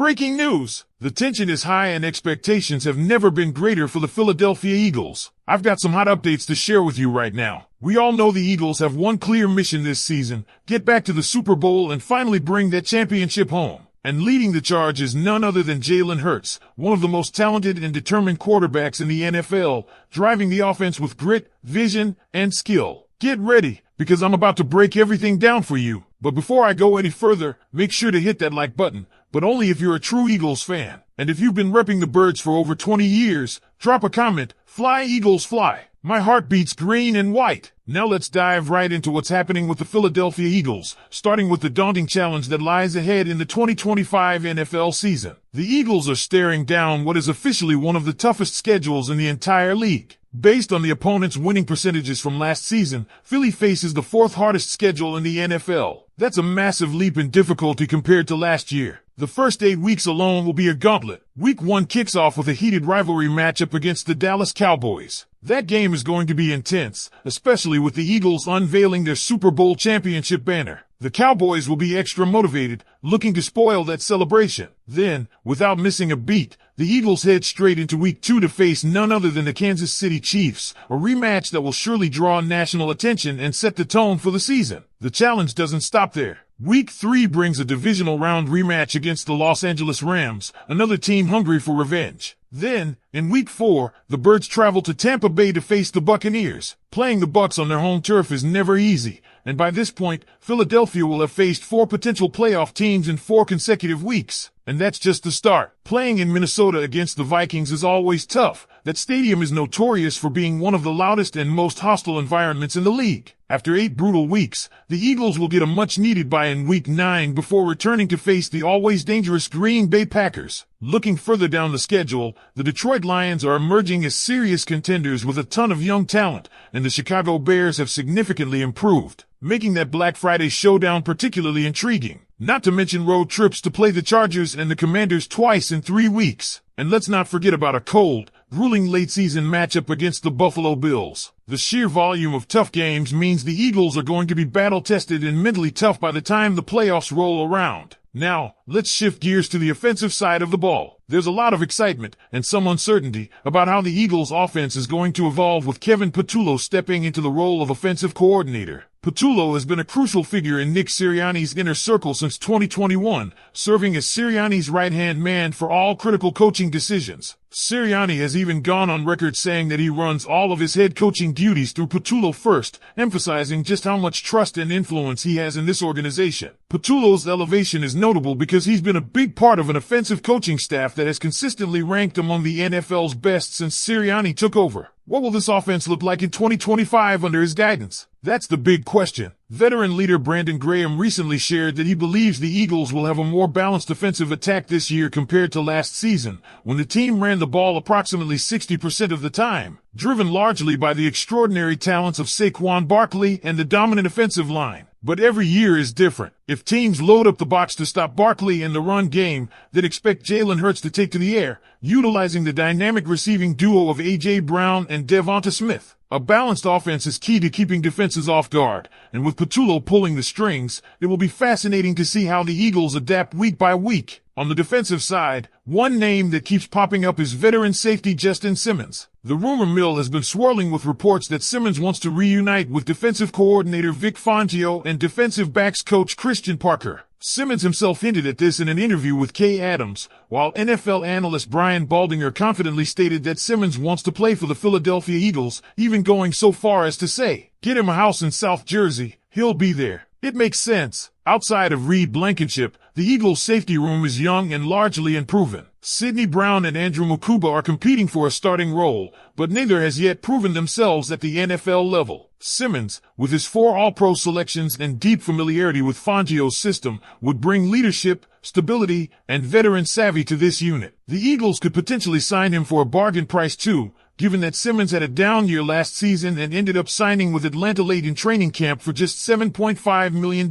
Breaking news! The tension is high and expectations have never been greater for the Philadelphia Eagles. I've got some hot updates to share with you right now. We all know the Eagles have one clear mission this season: get back to the Super Bowl and finally bring that championship home. And leading the charge is none other than Jalen Hurts, one of the most talented and determined quarterbacks in the NFL, driving the offense with grit, vision, and skill. Get ready, because I'm about to break everything down for you. But before I go any further, make sure to hit that like button, but only if you're a true Eagles fan. And if you've been repping the Birds for over 20 years, drop a comment: "Fly Eagles fly." My heart beats green and white. Now let's dive right into what's happening with the Philadelphia Eagles, starting with the daunting challenge that lies ahead in the 2025 NFL season. The Eagles are staring down what is officially one of the toughest schedules in the entire league. Based on the opponent's winning percentages from last season, Philly faces the fourth hardest schedule in the NFL. That's a massive leap in difficulty compared to last year. The first 8 weeks alone will be a gauntlet. Week 1 kicks off with a heated rivalry matchup against the Dallas Cowboys. That game is going to be intense, especially with the Eagles unveiling their Super Bowl championship banner. The Cowboys will be extra motivated, looking to spoil that celebration. Then, without missing a beat, the Eagles head straight into Week 2 to face none other than the Kansas City Chiefs, a rematch that will surely draw national attention and set the tone for the season. The challenge doesn't stop there. Week 3 brings a divisional round rematch against the Los Angeles Rams, another team hungry for revenge. Then, in Week 4, the Birds travel to Tampa Bay to face the Buccaneers. Playing the Bucs on their home turf is never easy, and by this point, Philadelphia will have faced 4 potential playoff teams in 4 consecutive weeks. And that's just the start. Playing in Minnesota against the Vikings is always tough. That stadium is notorious for being one of the loudest and most hostile environments in the league. After 8 brutal weeks, the Eagles will get a much-needed bye in Week 9 before returning to face the always dangerous Green Bay Packers. Looking further down the schedule, the Detroit Lions are emerging as serious contenders with a ton of young talent, and the Chicago Bears have significantly improved, making that Black Friday showdown particularly intriguing. Not to mention road trips to play the Chargers and the Commanders twice in 3 weeks. And let's not forget about a cold, grueling late-season matchup against the Buffalo Bills. The sheer volume of tough games means the Eagles are going to be battle-tested and mentally tough by the time the playoffs roll around. Now, let's shift gears to the offensive side of the ball. There's a lot of excitement and some uncertainty about how the Eagles' offense is going to evolve with Kevin Pulo stepping into the role of offensive coordinator. Pulo has been a crucial figure in Nick Sirianni's inner circle since 2021, serving as Sirianni's right-hand man for all critical coaching decisions. Sirianni has even gone on record saying that he runs all of his head coaching duties through Pulo first, emphasizing just how much trust and influence he has in this organization. Pulo's elevation is notable because he's been a big part of an offensive coaching staff that has consistently ranked among the NFL's best since Sirianni took over. What will this offense look like in 2025 under his guidance? That's the big question. Veteran leader Brandon Graham recently shared that he believes the Eagles will have a more balanced offensive attack this year compared to last season, when the team ran the ball approximately 60% of the time, driven largely by the extraordinary talents of Saquon Barkley and the dominant offensive line. But every year is different. If teams load up the box to stop Barkley in the run game, then expect Jalen Hurts to take to the air, utilizing the dynamic receiving duo of A.J. Brown and DeVonta Smith. A balanced offense is key to keeping defenses off guard, and with Pulo pulling the strings, it will be fascinating to see how the Eagles adapt week by week. On the defensive side, one name that keeps popping up is veteran safety Justin Simmons. The rumor mill has been swirling with reports that Simmons wants to reunite with defensive coordinator Vic Fangio and defensive backs coach Christian Parker. Simmons himself hinted at this in an interview with Kay Adams, while NFL analyst Brian Baldinger confidently stated that Simmons wants to play for the Philadelphia Eagles, even going so far as to say, "Get him a house in South Jersey, he'll be there." It makes sense. Outside of Reed Blankenship, the Eagles' safety room is young and largely unproven. Sidney Brown and Andrew Mukuba are competing for a starting role, but neither has yet proven themselves at the NFL level. Simmons, with his 4 All-Pro selections and deep familiarity with Fangio's system, would bring leadership, stability, and veteran savvy to this unit. The Eagles could potentially sign him for a bargain price too, given that Simmons had a down year last season and ended up signing with Atlanta late in training camp for just $7.5 million.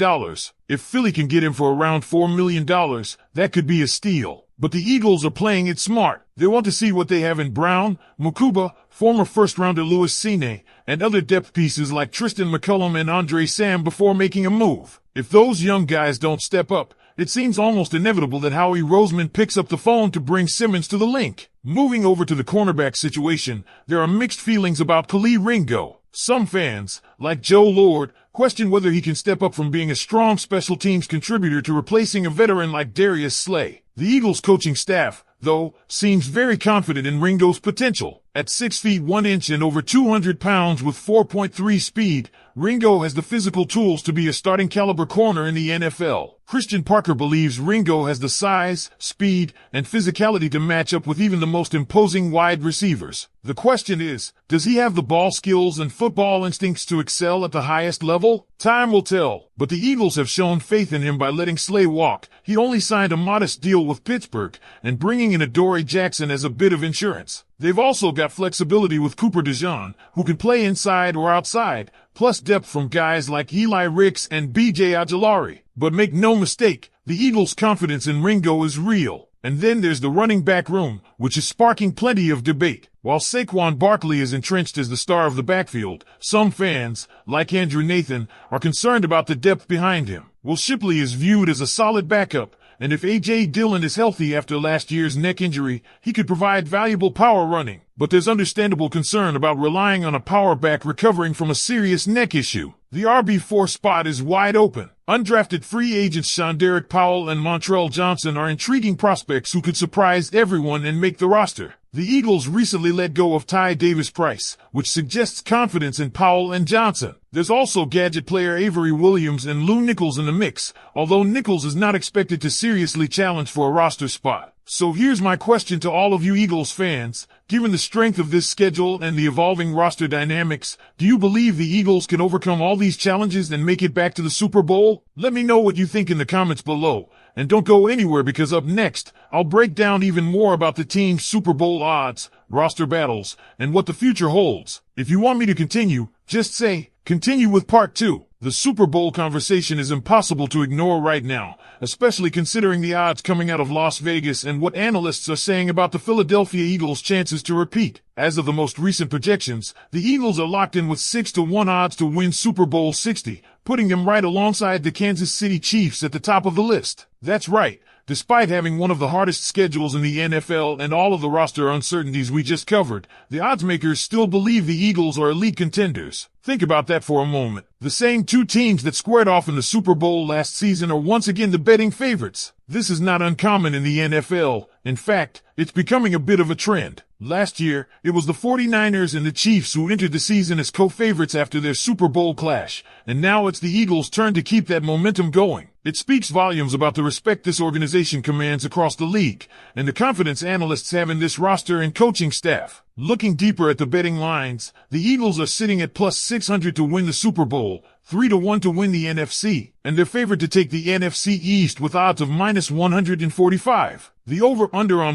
If Philly can get him for around $4 million, that could be a steal. But the Eagles are playing it smart. They want to see what they have in Brown, Mukuba, former first-rounder Louis Cine, and other depth pieces like Tristan McCullum and Andre Sam before making a move. If those young guys don't step up, it seems almost inevitable that Howie Roseman picks up the phone to bring Simmons to the link. Moving over to the cornerback situation, there are mixed feelings about Kelee Ringo. Some fans, like Joe Lord, question whether he can step up from being a strong special teams contributor to replacing a veteran like Darius Slay. The Eagles coaching staff, though, seems very confident in Ringo's potential. At 6 feet 1 inch and over 200 pounds with 4.3 speed, Ringo has the physical tools to be a starting caliber corner in the NFL. Christian Parker believes Ringo has the size, speed, and physicality to match up with even the most imposing wide receivers. The question is, does he have the ball skills and football instincts to excel at the highest level? Time will tell, but the Eagles have shown faith in him by letting Slay walk. He only signed a modest deal with Pittsburgh and bringing in Adoree Jackson as a bit of insurance. They've also got flexibility with Cooper DeJean, who can play inside or outside, plus depth from guys like Eli Ricks and B.J. Ojulari. But make no mistake, the Eagles' confidence in Ringo is real. And then there's the running back room, which is sparking plenty of debate. While Saquon Barkley is entrenched as the star of the backfield, some fans, like Andrew Nathan, are concerned about the depth behind him. Will Shipley is viewed as a solid backup, and if A.J. Dillon is healthy after last year's neck injury, he could provide valuable power running. But there's understandable concern about relying on a power back recovering from a serious neck issue. The RB4 spot is wide open. Undrafted free agents Shonderick Powell and Montrell Johnson are intriguing prospects who could surprise everyone and make the roster. The Eagles recently let go of Ty Davis-Price, which suggests confidence in Powell and Johnson. There's also gadget player Avery Williams and Lou Nichols in the mix, although Nichols is not expected to seriously challenge for a roster spot. So here's my question to all of you Eagles fans. Given the strength of this schedule and the evolving roster dynamics, do you believe the Eagles can overcome all these challenges and make it back to the Super Bowl? Let me know what you think in the comments below. And don't go anywhere because up next, I'll break down even more about the team's Super Bowl odds, roster battles, and what the future holds. If you want me to continue, just say, continue with part 2. The Super Bowl conversation is impossible to ignore right now, especially considering the odds coming out of Las Vegas and what analysts are saying about the Philadelphia Eagles' chances to repeat. As of the most recent projections, the Eagles are locked in with 6-1 odds to win Super Bowl 60, putting them right alongside the Kansas City Chiefs at the top of the list. That's right. Despite having one of the hardest schedules in the NFL and all of the roster uncertainties we just covered, the odds makers still believe the Eagles are elite contenders. Think about that for a moment. The same two teams that squared off in the Super Bowl last season are once again the betting favorites. This is not uncommon in the NFL. In fact, it's becoming a bit of a trend. Last year, it was the 49ers and the Chiefs who entered the season as co-favorites after their Super Bowl clash, and now it's the Eagles' turn to keep that momentum going. It speaks volumes about the respect this organization commands across the league, and the confidence analysts have in this roster and coaching staff. Looking deeper at the betting lines, the Eagles are sitting at plus 600 to win the Super Bowl, 3-1 to win the NFC, and they're favored to take the NFC East with odds of minus 145. The over-under on